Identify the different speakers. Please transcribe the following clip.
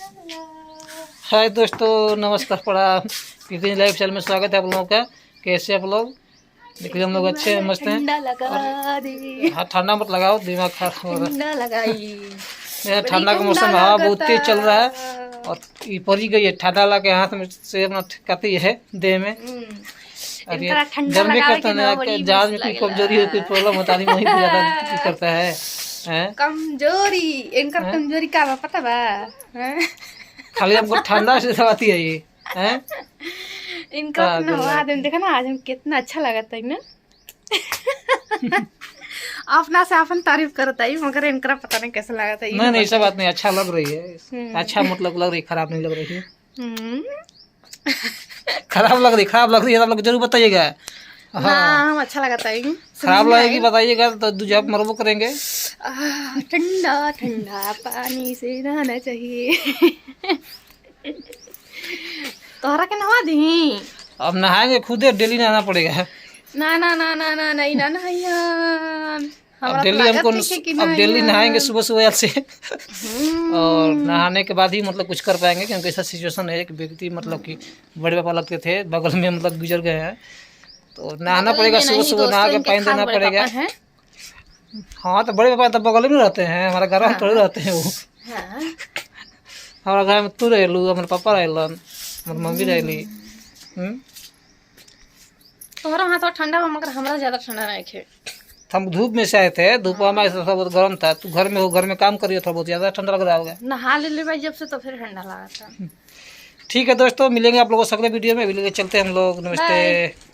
Speaker 1: हाय दोस्तों, नमस्कार प्रणाम। किसी लाइव चैनल में स्वागत है आप लोगों का। कैसे आप लोग? देखिए हम लोग अच्छे हैं, मस्त हैं। हाँ, ठंडा मत लगाओ, दिमाग खराब हो रहा है। ठंडा का मौसम, हवा बहुत तेज चल रहा है और ये पड़ी गई है ठंडा ला के हाथ में से अपना ठिकाती है देह में। और ये गर्मी करता है, जहाज में कोई कमजोरी हो, कोई प्रॉब्लम होता है, वही ज्यादा करता है।
Speaker 2: कमजोरी इनका कमजोरी का बा पता बा?
Speaker 1: खाली हमको ठंडा से दबाती है ये हैं।
Speaker 2: इनका नवा दिन देखा ना, आज हम कितना अच्छा लगा था ना। अपना से अपन तारीफ करता है, मगर इनका पता नहीं कैसा लगा था।
Speaker 1: नहीं ऐसा बात नहीं, अच्छा लग रही है। अच्छा मतलब लग रही, खराब नहीं लग रही है। खराब लग रही है, आप लोग जरूर बताइएगा।
Speaker 2: हाँ, हम अच्छा लगा था।
Speaker 1: खराब लगेगी बताइएगा तो दूजा मरबो करेंगे।
Speaker 2: ठंडा ठंडा पानी से नहाना चाहिए। तोहरा के नहा दी?
Speaker 1: अब नहाएंगे खुदे, डेली नहाना पड़ेगा।
Speaker 2: ना ना ना ना ना नहीं ना नहाइया।
Speaker 1: अब डेली हमको, अब डेली नहाएंगे सुबह सुबह से। और नहाने के बाद ही मतलब कुछ कर पाएंगे, क्योंकि ऐसा सिचुएशन है कि व्यक्ति मतलब कि बड़े पापा लगते थे, बगल में मतलब गुजर गए हैं, तो नहाना पड़ेगा। सुबह सुबह नहा के पानी देना पड़ेगा। हाँ, तो बड़े पापा तो बगल में रहते हैं, हमारा घर में थोड़े रहते हैं वो। हमारा घर में तू रहलू, हमारे पापा रहलन, हमारी मम्मी रहली।
Speaker 2: तोहरा हाथ तो ठंडा बा, मगर हमरा ज्यादा ठंडा नहीं खे।
Speaker 1: हम धूप में से आए थे, धूप में थोड़ा बहुत गर्म था। तू घर में हो, घर में काम करिए, थोड़ा बहुत ज्यादा ठंडा लग रहा होगा।
Speaker 2: नहा ले भाई जब से, तो फिर ठंडा लगा था।
Speaker 1: ठीक है दोस्तों, मिलेंगे आप लोगों से अगले वीडियो में। अभी लेके चलते हैं हम लोग। नमस्ते।